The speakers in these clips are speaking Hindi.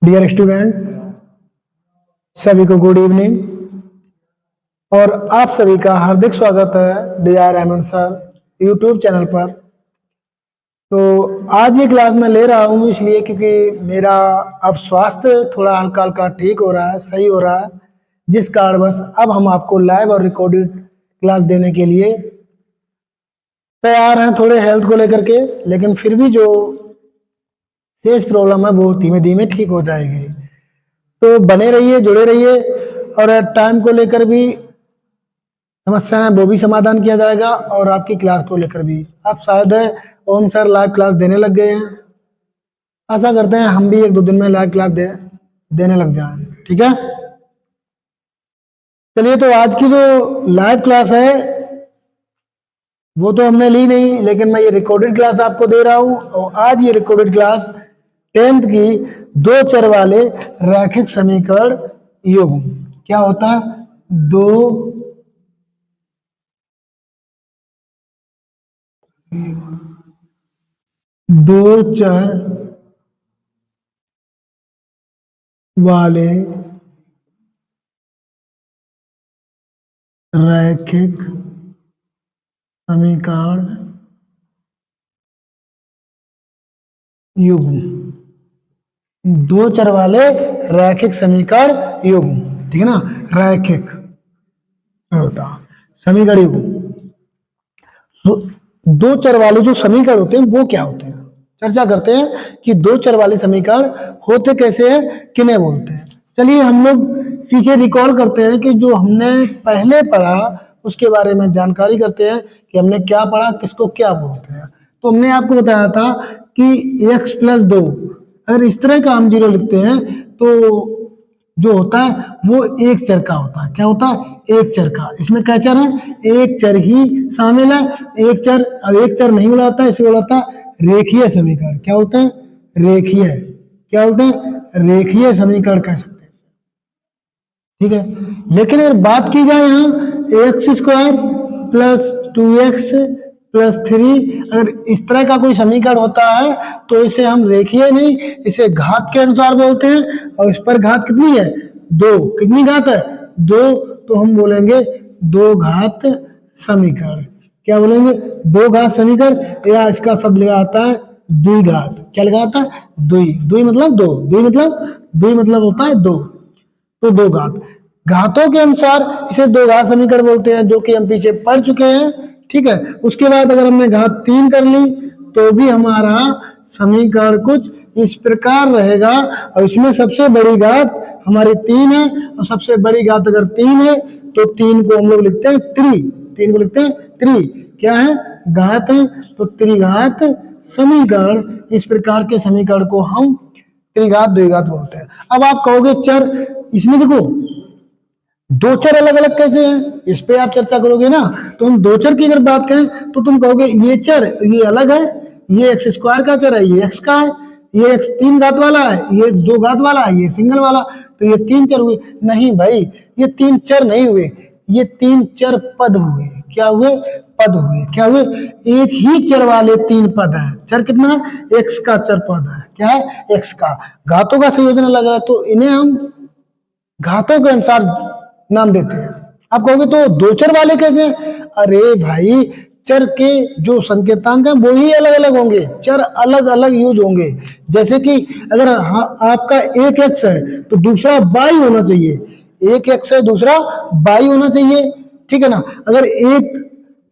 डियर स्टूडेंट, सभी को गुड इवनिंग और आप सभी का हार्दिक स्वागत है DR Ahmad sir YouTube channel पर। तो आज ये क्लास मैं ले रहा हूँ इसलिए क्योंकि मेरा अब स्वास्थ्य थोड़ा हल्का हल्का ठीक हो रहा है, सही हो रहा है, जिस कारण बस अब हम आपको लाइव और रिकॉर्डेड क्लास देने के लिए तैयार हैं थोड़े हेल्थ को लेकर के। लेकिन फिर भी जो शेष प्रॉब्लम है वो धीमे धीमे ठीक हो जाएगी। तो बने रहिए, जुड़े रहिए और टाइम को लेकर भी समस्याएं वो भी समाधान किया जाएगा और आपकी क्लास को लेकर भी। आप शायद ओम सर लाइव क्लास देने लग गए हैं, आशा करते हैं हम भी एक दो दिन में लाइव क्लास देने लग जाएं। ठीक है, चलिए। तो आज की जो लाइव क्लास है वो तो हमने ली नहीं, लेकिन मैं ये रिकॉर्डेड क्लास आपको दे रहा हूँ। और आज ये रिकॉर्डेड क्लास 10th की दो चर वाले रैखिक समीकरण योग। क्या होता है? दो चर वाले रैखिक समीकरण युग्म। दो चर वाले रैखिक समीकरण युग्म, ठीक है ना। रैखिक होता समीकरण युग्म। दो चर वाले जो समीकरण होते हैं वो क्या होते हैं, चर्चा करते हैं कि दो चर वाले समीकरण होते कैसे हैं, किन्हें बोलते हैं। चलिए हम लोग पीछे रिकॉल करते हैं कि जो हमने पहले पढ़ा उसके बारे में जानकारी करते हैं कि हमने क्या पढ़ा, किसको क्या बोलते हैं। तो हमने आपको बताया था कि x+2 अगर इस तरह का हम जीरो लिखते हैं तो जो होता है वो एक चर का होता है। क्या होता है? एक चर का। इसमें क्या चर है? एक चर ही शामिल है। एक चर, अब एक चर नहीं बोला होता है, इसे बोला होता है रेखीय समीकरण। क्या बोलते हैं? रेखीय। क्या बोलते हैं? रेखीय समीकरण कह सकते हैं, ठीक है। लेकिन अगर बात की जाए यहाँ x² + 2x + 3, अगर इस तरह का कोई समीकरण होता है तो इसे हम रेखीय नहीं, इसे घात के अनुसार बोलते हैं। और इस पर घात कितनी है? 2। कितनी घात है? 2। तो हम बोलेंगे दो घात समीकरण। क्या बोलेंगे? दो घात समीकरण, या इसका शब्द लिखा आता है द्विघात। क्या लिखा आता है? द्वि मतलब दो। द्वि मतलब होता है दो। तो दो घात, घातों के अनुसार इसे दो घात समीकरण बोलते हैं, जो कि हम पीछे पढ़ चुके हैं, ठीक है। उसके बाद अगर हमने घात 3 कर ली तो भी हमारा समीकरण कुछ इस प्रकार रहेगा। और इसमें सबसे बड़ी घात हमारी 3 है, और सबसे बड़ी घात अगर 3 है तो 3 को हम लोग लिखते हैं त्रि। 3 को लिखते हैं त्रि। क्या है? घात है। तो त्रिघात समीकरण, इस प्रकार के समीकरण को हम त्रिघात द्विघात बोलते हैं। अब आप कहोगे चर, इसमें देखो दो चर अलग अलग कैसे हैं, इस पे आप चर्चा करोगे ना। तो हम दो चर की अगर बात करें तो तुम कहोगे ये चर ये अलग है, ये x² का चर है, ये x का है, ये x 3 घात वाला है, ये x 2 घात वाला है, ये सिंगल वाला। तो ये 3 चर हुए। नहीं भाई, ये 3 चर नहीं हुए, ये 3 चर पद हुए। क्या हुए? पद हुए। क्या हुए? एक ही चर वाले 3 पद है। चर कितना है? x का चर पद है। क्या है? x का। घातों का संयोजन लग रहा है तो इन्हें हम घातों के अनुसार नाम देते हैं। आप कहोगे तो दो चर वाले कैसे? अरे भाई, चर के जो संकेतांक हैं वो ही अलग अलग होंगे, चर अलग अलग यूज होंगे। जैसे कि अगर आपका एक x है तो दूसरा y होना चाहिए, एक x है दूसरा y होना चाहिए, ठीक है ना। अगर एक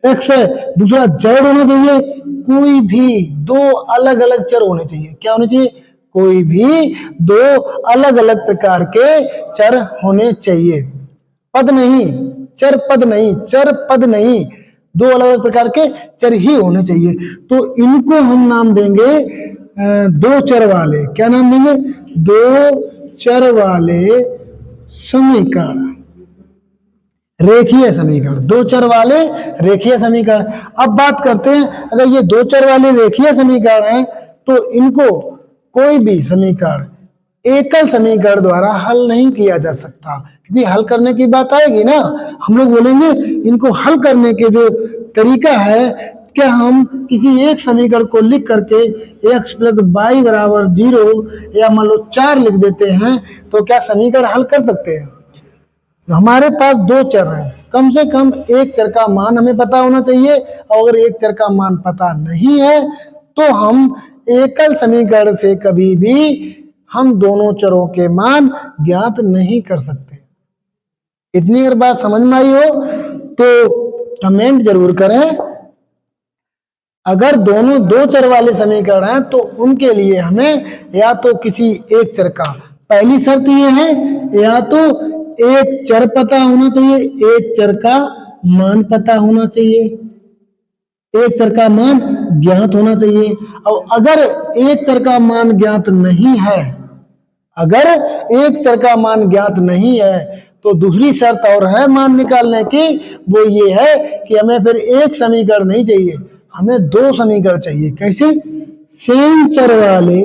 x है दूसरा z होना चाहिए। कोई भी दो अलग अलग चर होने चाहिए। क्या होने चाहिए? कोई भी दो अलग अलग प्रकार के चर होने चाहिए। पद नहीं, चर पद नहीं, चर पद नहीं, दो अलग अलग प्रकार के चर ही होने चाहिए। तो इनको हम नाम देंगे दो चर वाले। क्या नाम देंगे? दो चर वाले समीकरण, रेखीय समीकरण। दो चर वाले रेखीय समीकरण। अब बात करते हैं, अगर ये दो चर वाले रेखीय समीकरण हैं तो इनको कोई भी समीकरण एकल समीकरण द्वारा हल नहीं किया जा सकता, क्योंकि हल करने की बात आएगी ना, हम लोग बोलेंगे इनको हल करने के जो तरीका है क्या हम किसी एक समीकरण को लिख करके x प्लस वाई बराबर 0 या मान लो 4 लिख देते हैं तो क्या समीकरण हल कर सकते हैं? हमारे पास दो चर हैं, कम से कम एक चर का मान हमें पता होना चाहिए, और अगर एक चर का मान पता नहीं है तो हम एकल समीकरण से कभी भी हम दोनों चरों के मान ज्ञात नहीं कर सकते। इतनी अगर बात समझ में आई हो तो कमेंट जरूर करें। अगर दोनों दो चर वाले समीकरण हैं तो उनके लिए हमें या तो किसी एक चर का, पहली शर्त ये है, या तो एक चर पता होना चाहिए, एक चर का मान पता होना चाहिए, एक चर का मान ज्ञात होना चाहिए। और अगर एक चर का मान ज्ञात नहीं है, अगर एक चर का मान ज्ञात नहीं है तो दूसरी शर्त और है मान निकालने की, वो ये है कि हमें फिर एक समीकरण नहीं चाहिए, हमें दो समीकरण चाहिए। कैसे? सेम चर वाले,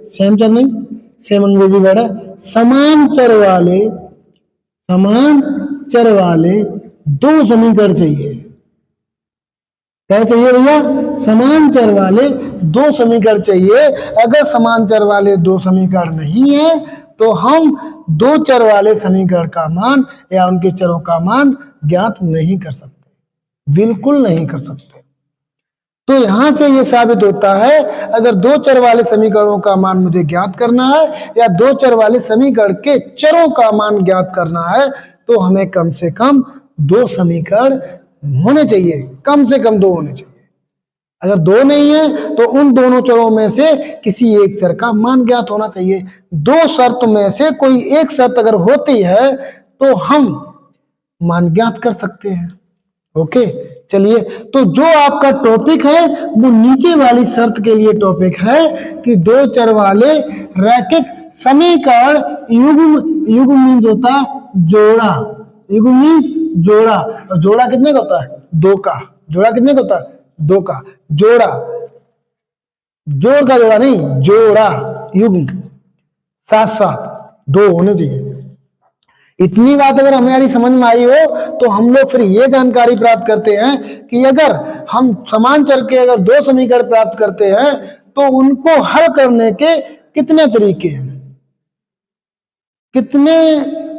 सेम चर नहीं, सेम अंग्रेजी वर्ड है, समान चर वाले दो समीकरण चाहिए। क्या चाहिए भैया? समान चर वाले दो समीकरण चाहिए। अगर समान चर वाले दो समीकरण नहीं है तो हम दो चर वाले समीकरण का मान या उनके चरों का मान ज्ञात नहीं कर सकते, बिल्कुल नहीं कर सकते। तो यहां से यह साबित होता है, अगर दो चर वाले समीकरणों का मान मुझे ज्ञात करना है या दो चर वाले समीकरण के चरों का मान ज्ञात करना है तो हमें कम से कम दो समीकरण होने चाहिए, कम से कम दो होने चाहिए। अगर दो नहीं है तो उन दोनों चरों में से किसी एक चर का मान ज्ञात होना चाहिए। दो शर्त में से कोई एक शर्त अगर होती है तो हम मान ज्ञात कर सकते हैं। ओके, चलिए, तो जो आपका टॉपिक है वो नीचे वाली शर्त के लिए टॉपिक है कि दो चर वाले रैखिक समीकरण, युग्म मीन्स होता है जोड़ा, युग्म मीन्स जोड़ा, और जोड़ा कितने का होता है? दो का। जोड़ा कितने का होता है? दो का। जोड़ा, जोड़ का जोड़ा नहीं, जोड़ा, युग्म, साथ साथ दो होने चाहिए। इतनी बात अगर हमारी समझ में आई हो तो हम लोग फिर ये जानकारी प्राप्त करते हैं कि अगर हम समान चर के अगर दो समीकरण प्राप्त करते हैं तो उनको हल करने के कितने तरीके हैं, कितने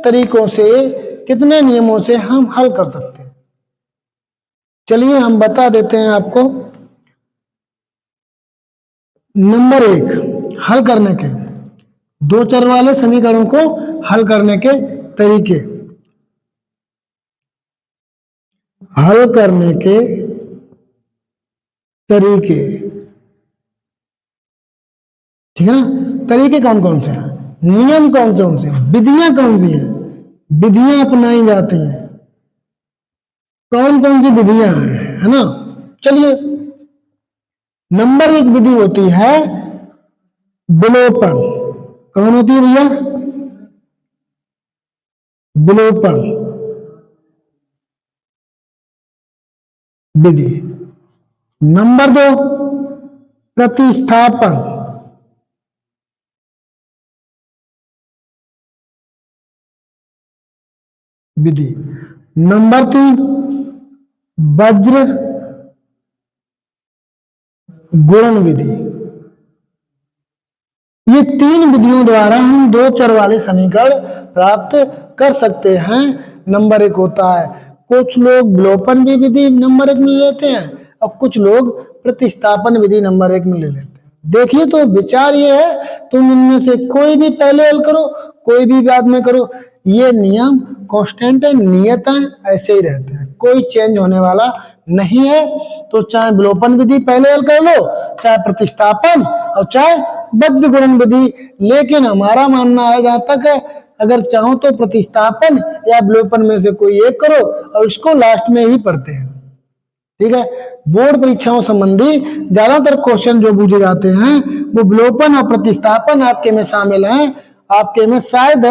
तरीकों से, कितने नियमों से हम हल कर सकते हैं। चलिए हम बता देते हैं आपको। नंबर एक, हल करने के, दो चर वाले समीकरणों को हल करने के तरीके। हल करने के तरीके, ठीक है ना? तरीके कौन कौन से हैं, नियम कौन कौन से हैं, विधियां कौन सी हैं, विधियां अपनाई जाती हैं, कौन कौन सी विधियां हैं, है ना? चलिए, नंबर एक विधि होती है विलोपन। कौन होती है भैया? विलोपन विधि। नंबर दो, प्रतिस्थापन विधि। नंबर तीन, वज्र गुणन विधि। ये तीन विधियों द्वारा हम दो चर वाले समीकरण प्राप्त कर सकते हैं। नंबर एक होता है, कुछ लोग विलोपन भी विधि नंबर एक में ले लेते हैं और कुछ लोग प्रतिस्थापन विधि नंबर एक में ले लेते हैं। देखिए, तो विचार ये है, तुम इनमें से कोई भी पहले हल करो, कोई भी बाद में करो, ये नियम कांस्टेंट है, नियत है, ऐसे ही रहते हैं, कोई चेंज होने वाला नहीं है। तो चाहे विलोपन विधि पहले हल कर लो, चाहे प्रतिस्थापन, और चाहे वज्र गुणन विधि। लेकिन हमारा मानना है, जहां तक है, अगर चाहो तो प्रतिस्थापन या विलोपन में से कोई एक करो और इसको लास्ट में ही पढ़ते हैं। ठीक है, बोर्ड परीक्षाओं संबंधी ज्यादातर क्वेश्चन जो पूछे जाते हैं वो विलोपन और प्रतिस्थापन आपके में शामिल हैं, आपके में शायद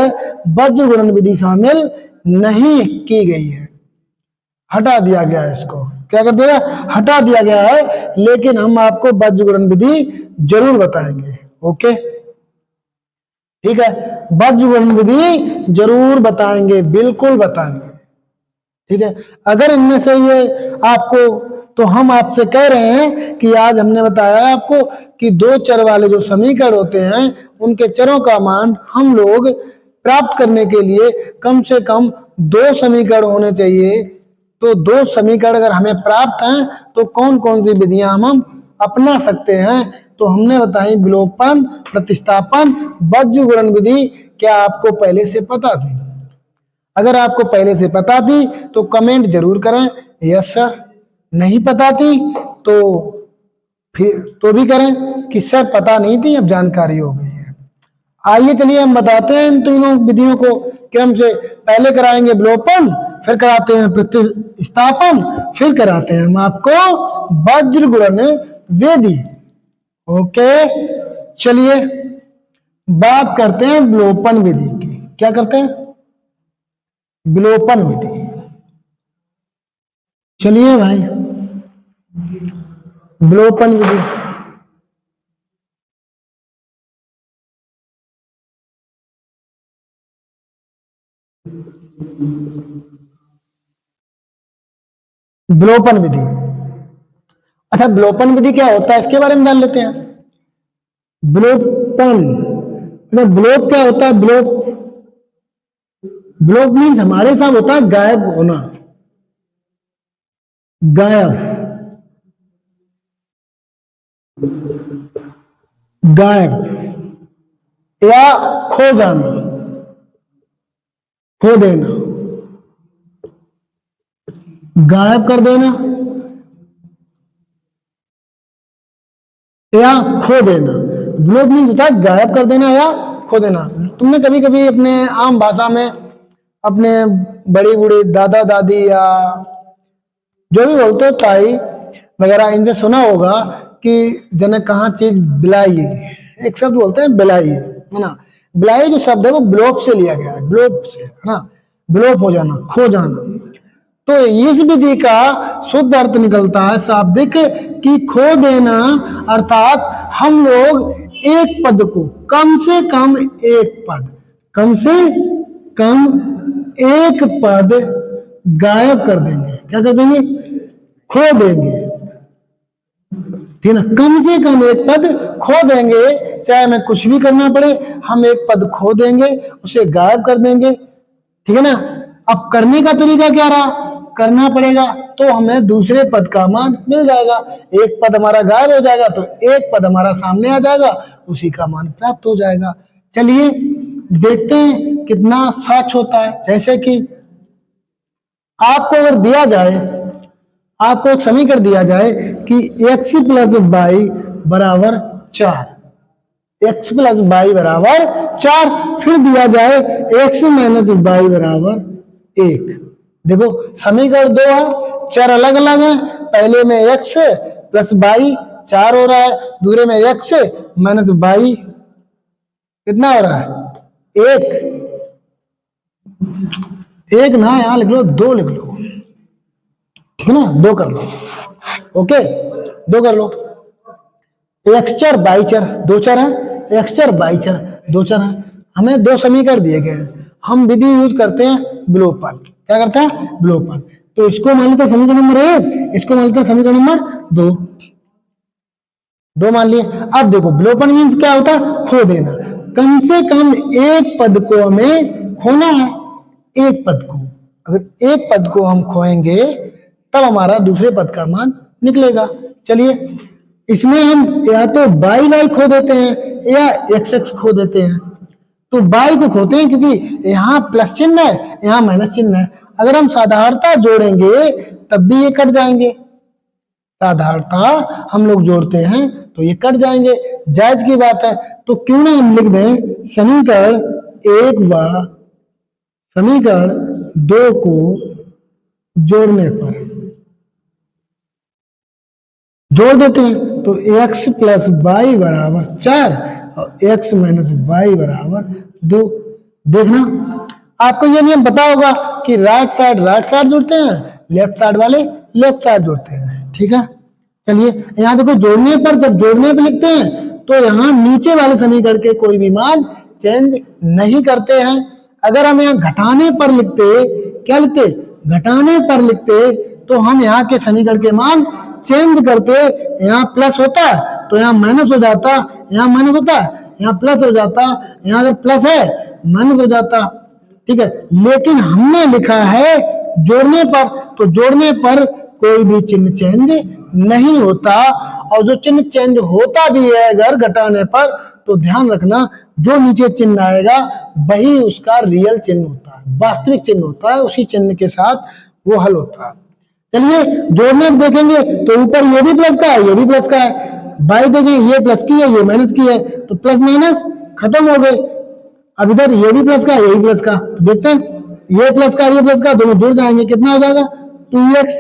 वज्र गुणन विधि शामिल नहीं की गई है, हटा दिया गया है इसको। क्या कर दिया? हटा दिया गया है। लेकिन हम आपको वज्र गुणन विधि जरूर बताएंगे। ओके, ठीक है, वज्र गुणन विधि जरूर बताएंगे, बिल्कुल बताएंगे। ठीक है, अगर इनमें से ये आपको तो हम आपसे कह रहे हैं कि आज हमने बताया आपको कि दो चर वाले जो समीकरण होते हैं उनके चरों का मान हम लोग प्राप्त करने के लिए कम से कम दो समीकरण होने चाहिए। तो दो समीकरण अगर हमें प्राप्त हैं तो कौन कौन सी विधियां हम अपना सकते हैं, तो हमने बताई विलोपन, प्रतिस्थापन, वज्र गुणन विधि। क्या आपको पहले से पता थी? अगर आपको पहले से पता थी तो कमेंट जरूर करें यस सर, नहीं पता थी तो फिर तो भी करें कि सर पता नहीं थी, अब जानकारी हो गई है। आइए चलिए हम बताते हैं इन तीनों विधियों को क्रम से। पहले कराएंगे विलोपन, फिर कराते हैं प्रतिस्थापन, फिर कराते हैं हम आपको वज्र गुणन विधि। ओके, चलिए बात करते हैं विलोपन विधि की। क्या करते हैं? विलोपन विधि। चलिए भाई, विलोपन विधि। विलोपन विधि, अच्छा विलोपन विधि क्या होता है इसके बारे में जान लेते हैं। विलोपन मतलब विलोप क्या होता है? विलोप मीन्स हमारे साथ होता है गायब होना, गायब, गायब या खो जाना, खो देना, गायब कर देना या खो देना। विलोप मीन्स होता है गायब कर देना या खो देना। तुमने कभी कभी अपने आम भाषा में अपने बड़ी बूढ़ी दादा दादी या जो भी बोलते हो ताई वगैरह इनसे सुना होगा कि जने कहा चीज बिलाई है, एक शब्द बोलते हैं बिलाई है ना। बिलाई जो शब्द है वो विलोप से लिया गया है, विलोप से, है ना, विलोप हो जाना, खो जाना। तो इस विधि का शुद्ध अर्थ निकलता है शाब्दिक कि खो देना, अर्थात हम लोग एक पद को कम से कम एक पद, कम से कम एक पद गायब कर देंगे। क्या कर देंगे? खो देंगे, ठीक ना। कम से कम एक पद खो देंगे, चाहे हमें कुछ भी करना पड़े, हम एक पद खो देंगे, उसे गायब कर देंगे, ठीक है ना। अब करने का तरीका क्या रहा? करना पड़ेगा तो हमें दूसरे पद का मान मिल जाएगा। एक पद हमारा गायब हो जाएगा तो एक पद हमारा सामने आ जाएगा, उसी का मान प्राप्त हो जाएगा। चलिए देखते हैं कितना सच होता है। जैसे कि आपको अगर दिया जाए, आपको एक समीकरण दिया जाए कि x प्लस वाई बराबर 4, x प्लस वाई बराबर 4, फिर दिया जाए x माइनस वाई बराबर 1। देखो समीकरण दो है, चर अलग अलग है। पहले में x प्लस वाई 4 हो रहा है, दूसरे में x माइनस वाई कितना हो रहा है? 1 ना, यहां लिख लो 2 लिख लो, ठीक है ना, 2 कर लो। ओके, 2 कर लो। एक्स चर बाई चर, 2 चर है, एक्स चर बाई चर 2 चर है। हमें 2 समीकरण दिए गए हैं, हम विधि यूज करते हैं विलोपन। क्या करते हैं? विलोपन। तो इसको मान लेते हैं समीकरण नंबर 1, इसको मान लेते हैं समीकरण नंबर 2, 2 मान लिए। अब देखो विलोपन मीन्स क्या होता है? खो देना। कम से कम एक पद को हमें खोना है, एक पद को। अगर एक पद को हम खोएंगे तब हमारा दूसरे पद का मान निकलेगा। चलिए इसमें हम या तो बाई बाई खो देते हैं या एक्स एक्स खो देते हैं। तो बाई को खोते हैं क्योंकि यहाँ प्लस चिन्ह है, यहाँ माइनस चिन्ह है। अगर हम साधारणता जोड़ेंगे तब भी ये कट जाएंगे, साधारणता हम लोग जोड़ते हैं तो ये कट जाएंगे, जायज की बात है। तो क्यों ना हम लिख दें समीकरण 1 व समीकरण 2 को जोड़ने पर जोड़ देते हैं तो x प्लस वाई बराबर 4 और x माइनस वाई बराबर 2। देखना आपको ये नियम पता होगा कि राइट साइड जोड़ते हैं, लेफ्ट साइड वाले लेफ्ट साइड जोड़ते हैं, ठीक है। चलिए यहाँ देखो जोड़ने पर, जब जोड़ने पर लिखते हैं तो यहाँ नीचे वाले समीकरण के कोई भी मान चेंज नहीं करते हैं। अगर हम यहाँ घटाने पर लिखते, क्या लिखते? घटाने पर लिखते तो हम यहाँ के समीकरण के मान चेंज करते, यहाँ प्लस होता है तो यहाँ माइनस हो जाता, यहाँ माइनस होता है यहाँ प्लस हो जाता, यहाँ अगर प्लस है माइनस हो जाता, ठीक है। लेकिन हमने लिखा है जोड़ने पर, तो जोड़ने पर कोई भी चिन्ह चेंज नहीं होता, और जो चिन्ह चेंज होता भी है अगर घटाने पर, तो ध्यान रखना जो नीचे चिन्ह आएगा वही उसका रियल चिन्ह होता है, वास्तविक चिन्ह होता है, उसी चिन्ह के साथ वो हल होता है। चलिए जोड़ने देखेंगे तो ऊपर ये भी प्लस का है, ये भी प्लस का है, बाई देखें ये प्लस की है, ये माइनस की है, तो प्लस माइनस खत्म हो गए। अब इधर ये भी प्लस का, ये भी प्लस का, तो देखते हैं ये प्लस का, ये प्लस का, दोनों जुड़ जाएंगे, कितना हो जाएगा 2x,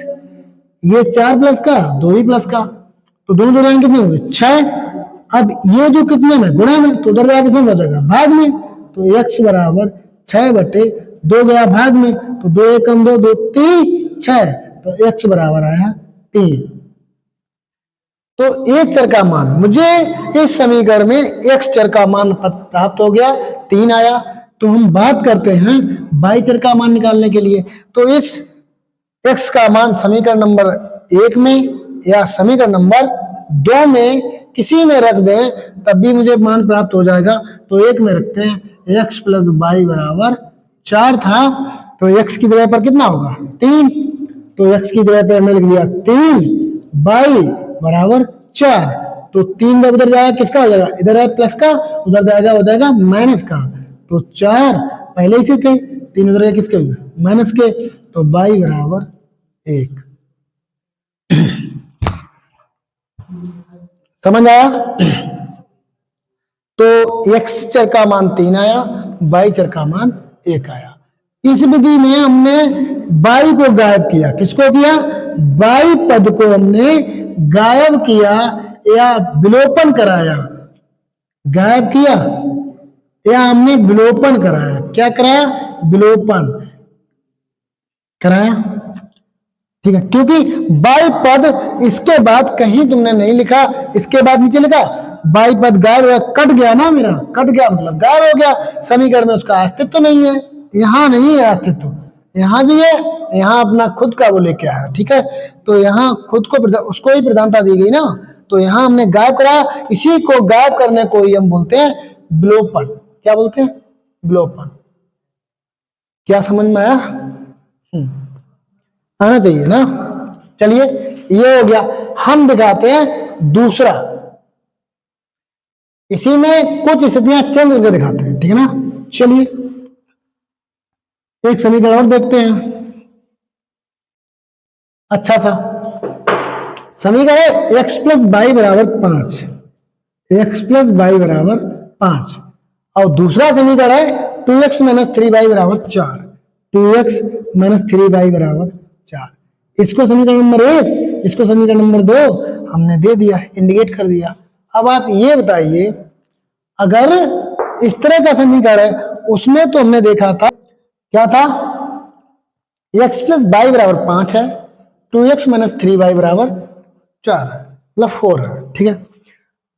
ये 4 प्लस का, 2 ही प्लस का, तो दोनों जुड़ जाएंगे, कितने होंगे 6। अब ये जो कितने में गुणा में, तो उधर जाके किसमें हो जाएगा भाग में, तो x बराबर 6/2 गया भाग में, तो 2 1 कम 2 2 3 6, तो x बराबर आया 3। तो एक चर का मान, मुझे इस समीकरण में x चर का मान प्राप्त हो गया, 3 आया। तो हम बात करते हैं y चर का मान निकालने के लिए, तो इस x का मान समीकरण नंबर 1 में या समीकरण नंबर 2 में किसी में रख दें तब भी मुझे मान प्राप्त हो जाएगा। तो 1 में रखते हैं, x प्लस y बराबर 4 था, तो x की जगह पर कितना होगा 3, तो x की जगह पर हमने लिख दिया 3, y बराबर 4, तो 3 जब उधर जाएगा किसका हो जाएगा, इधर है प्लस का, उधर जाएगा हो जाएगा माइनस का, तो 4 पहले ही से थे, 3 उधर गए किसके माइनस के, तो y बराबर 1। समझ आया। तो x चर का मान 3 आया, y चर का मान 1 आया। इस विधि में हमने y को गायब किया, किसको किया, y पद को हमने गायब किया या विलोपन कराया, गायब किया या हमने विलोपन कराया, क्या कराया, विलोपन कराया, ठीक है। क्योंकि y पद इसके बाद कहीं तुमने नहीं लिखा, इसके बाद नीचे लिखा y पद गायब, कट गया ना, मेरा कट गया मतलब गायब हो गया, समीकरण में उसका अस्तित्व नहीं है, यहाँ नहीं है अस्तित्व, यहाँ भी है, यहाँ अपना खुद का वो लेके आया, ठीक है। तो यहाँ खुद को उसको ही प्रधानता दी गई ना, तो यहाँ हमने गायब कराया, इसी को गायब करने को ही हम बोलते हैं विलोपन। क्या बोलते हैं, विलोपन। क्या समझ में आया, आना चाहिए ना। चलिए ये हो गया, हम दिखाते हैं दूसरा, इसी में कुछ स्थितियां चेंज करके दिखाते हैं, ठीक है ना। चलिए एक समीकरण और देखते हैं, अच्छा सा समीकरण है x प्लस वाई बराबर 5, x प्लस वाई बराबर 5, और दूसरा समीकरण है 2x माइनस 3y बराबर 4, 2x माइनस 3y बराबर 4। इसको समीकरण नंबर 1, इसको समीकरण नंबर 2 हमने दे दिया, इंडिकेट कर दिया। अब आप ये बताइए, अगर इस तरह का समीकरण है, उसमें तो हमने देखा था क्या था, x प्लस वाई बराबर 5 है, 2x माइनस 3y बराबर 4 है, मतलब 4 है, ठीक है।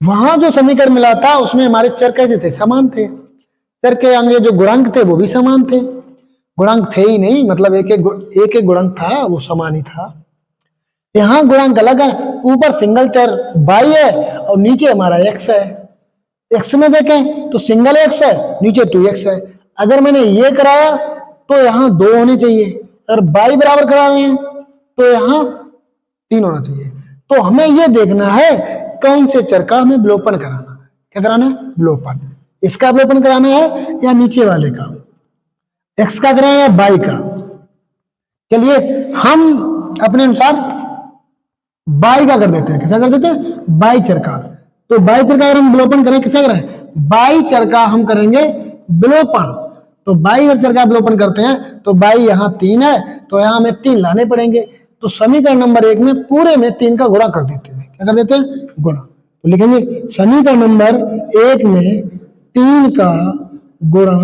वहां जो समीकरण मिला था उसमें हमारे चर कैसे थे, समान थे, चर के आगे जो गुणांक थे वो भी समान थे, गुणांक थे ही नहीं, मतलब एक एक गुणांक था, वो समान ही था। यहाँ गुणांक अलग है, ऊपर सिंगल चर y है और नीचे हमारा x है। x में देखें तो सिंगल x है, नीचे 2x है। अगर मैंने ये कराया तो यहाँ 2 होने चाहिए, अगर y बराबर करा रहे हैं तो यहाँ 3 होना चाहिए। तो हमें ये देखना है कौन से चर का हमें विलोपन कराना है, क्या कराना है, विलोपन। इसका विलोपन कराना है या नीचे वाले का, x का कराना है या y का। चलिए हम अपने अनुसार y का कर देते हैं, किसा कर देते हैं, y चर का। तो y चर का अगर हम विलोपन करें, किसा करें, y चर का हम करेंगे विलोपन। तो y चर का विलोपन करते हैं, तो y यहाँ 3 है, तो यहाँ हमें 3 लाने पड़ेंगे। तो समीकरण नंबर 1 में पूरे में 3 का गुणा कर देते हैं, क्या कर देते हैं, गुणा। तो लिखेंगे समीकरण नंबर 1 में 3 का गुणा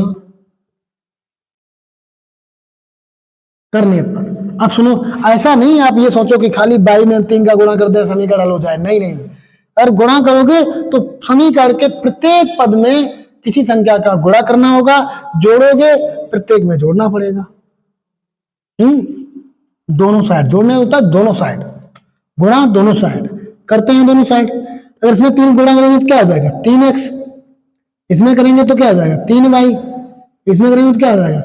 करने पर। अब सुनो, ऐसा नहीं आप ये सोचो कि खाली y में 3 का गुणा कर दे समीकरण हल हो जाए, नहीं नहीं। अगर गुणा करोगे तो समीकरण के प्रत्येक पद में किसी संख्या का गुणा करना होगा, जोड़ोगे प्रत्येक में जोड़ना पड़ेगा। दोनों साइड जोड़ने होता है, दोनों साइड गुणा दोनों साइड करते हैं दोनों साइड। अगर इसमें 3 गुणा करेंगे तो क्या हो जाएगा 3x, इसमें करेंगे तो क्या हो जाएगा 3y, इसमें करेंगे तो क्या हो जाएगा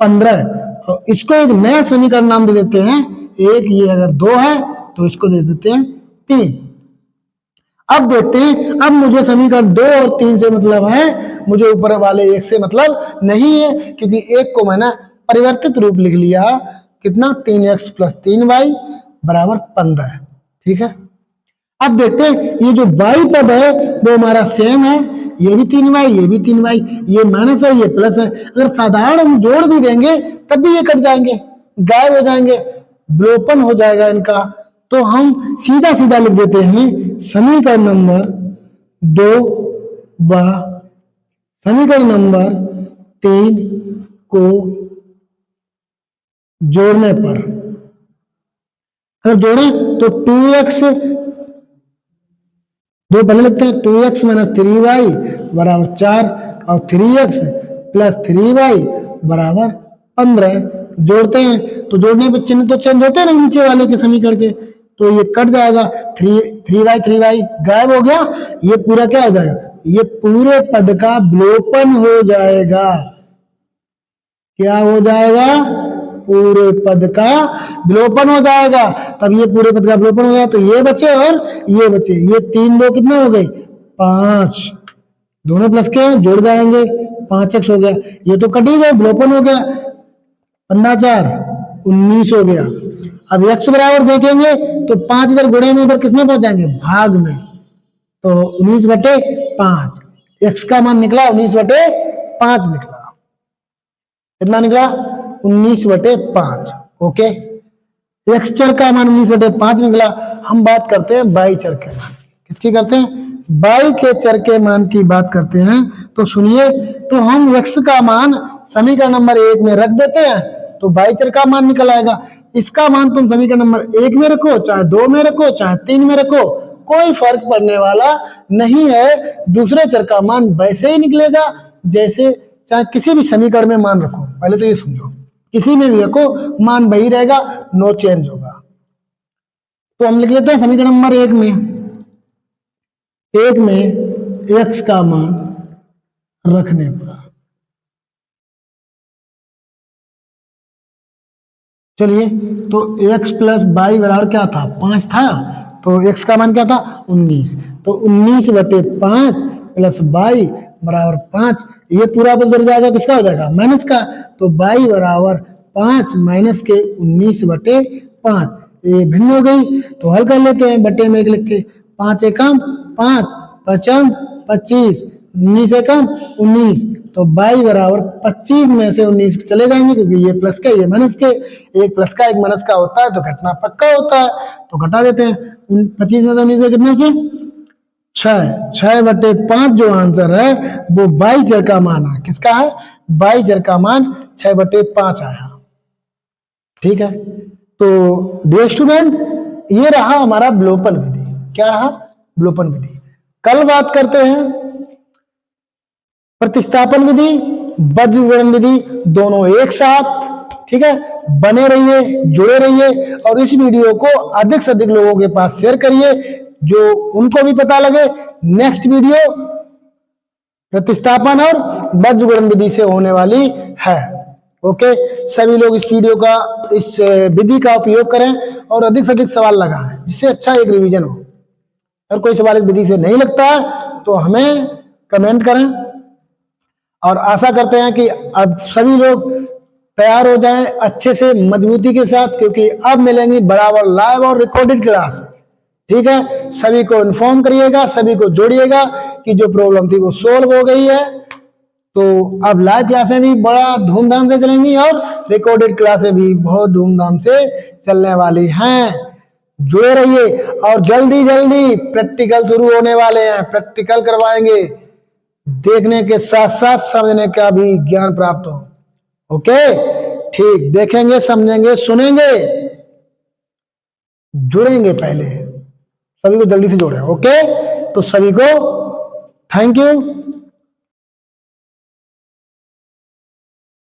15। और इसको एक नया समीकरण नाम दे देते हैं एक, ये अगर 2 है तो इसको दे देते हैं 3। अब देखते हैं, अब मुझे समीकरण 2 और 3 से मतलब है, मुझे ऊपर वाले एक से मतलब नहीं है, क्योंकि एक को मैंने परिवर्तित रूप लिख लिया कितना 3x प्लस 3y बराबर 15। ठीक है, अब देखते हैं ये जो y पद है वो हमारा सेम है, ये भी 3y ये भी 3y, ये माइनस है ये प्लस है। अगर साधारण हम जोड़ भी देंगे तब भी ये कट जाएंगे, गायब हो जाएंगे, विलोपन हो जाएगा इनका। तो हम सीधा सीधा लिख देते हैं समीकरण नंबर 2 व समीकरण नंबर 3 को जोड़ने पर, अगर जोड़ें तो 2x, दो पहले लिखते हैं 2x माइनस 3y बराबर 4 और 3x प्लस 3y बराबर 15। जोड़ते हैं तो जोड़ने पे चिन्ह तो चेंज होते हैं ना नीचे वाले के समीकरण के, तो ये कट जाएगा, 3y गायब हो गया, ये पूरा क्या हो जाएगा, ये पूरे पद का विलोपन हो जाएगा। क्या हो जाएगा, पूरे पद का विलोपन हो जाएगा। तब ये पूरे पद का विलोपन हो गया तो ये बचे और ये बचे, ये 3 2 कितने हो गए 5, दोनों प्लस के जोड़ जाएंगे 5x हो गया, ये तो कट ही गए, विलोपन हो गया, 15 4 19 हो गया। अब x बराबर देखेंगे तो 5 इधर गुणे में, इधर किसमें पहुंच जाएंगे भाग में, तो 19/5, x का मान निकला 19/5 निकला, कितना निकला 19/5। ओके, x चर का मान 19/5 निकला। हम बात करते हैं y चर के मान, किसकी करते हैं, y के चर के मान की बात करते हैं। तो सुनिए, तो हम x का मान समीकरण नंबर 1 में रख देते हैं तो y चर का मान निकल आएगा। इसका मान तुम समीकरण नंबर 1 में रखो, चाहे 2 में रखो, चाहे 3 में रखो, कोई फर्क पड़ने वाला नहीं है, दूसरे चर का मान वैसे ही निकलेगा जैसे, चाहे किसी भी समीकरण में मान रखो, पहले तो ये समझो, किसी में भी रखो मान वही रहेगा, नो चेंज होगा। तो हम लिख लेते हैं समीकरण नंबर 1 में x का मान रखने पर, चलिए, तो x प्लस y बराबर क्या था 5 था, तो x का मान क्या था 19, तो 19/5 प्लस y बराबर 5, ये पूरा बदल जाएगा, किसका हो जाएगा माइनस का, तो y बराबर 5 माइनस के 19/5, ये भिन्न हो गई तो हल कर लेते हैं, बटे में 1 लिख के, 5 एकम 5 5 25 19 एकम 19, तो y बराबर 25 में से 19 चले जाएंगे क्योंकि ये प्लस के ये माइनस के, एक प्लस का एक माइनस का होता है तो घटना पक्का होता है, तो घटा देते हैं। 25 में से 19 कितने बचे 6/5 जो आंसर है वो y चर का मान है, किसका है y चर का मान 6/5 आया। ठीक है, तो डियर स्टूडेंट, ये रहा हमारा विलोपन विधि। क्या रहा, विलोपन विधि। कल बात करते हैं प्रतिस्थापन विधि, वज्रगुणन विधि, दोनों एक साथ। ठीक है, बने रहिए, जुड़े रहिए और इस वीडियो को अधिक से अधिक लोगों के पास शेयर करिए जो उनको भी पता लगे। नेक्स्ट वीडियो प्रतिस्थापन और वज्रगुणन विधि से होने वाली है। ओके, सभी लोग इस वीडियो का, इस विधि का उपयोग करें और अधिक से अधिक सवाल लगाएं जिससे अच्छा एक रिवीजन हो। अगर कोई सवाल इस विधि से नहीं लगता है तो हमें कमेंट करें और आशा करते हैं कि अब सभी लोग तैयार हो जाएं अच्छे से मजबूती के साथ, क्योंकि अब मिलेंगी बराबर लाइव और रिकॉर्डेड क्लास। ठीक है, सभी को इन्फॉर्म करिएगा, सभी को जोड़िएगा कि जो प्रॉब्लम थी वो सोल्व हो गई है। तो अब लाइव क्लासें भी बड़ा धूमधाम से चलेंगी और रिकॉर्डेड क्लासें भी बहुत धूमधाम से चलने वाली हैं। जुड़े रहिए और जल्दी जल्दी प्रैक्टिकल शुरू होने वाले हैं, प्रैक्टिकल करवाएंगे, देखने के साथ साथ समझने का भी ज्ञान प्राप्त हो। ओके, ठीक, देखेंगे, समझेंगे, सुनेंगे, जुड़ेंगे, पहले सभी को जल्दी से जोड़ें। ओके, तो सभी को थैंक यू।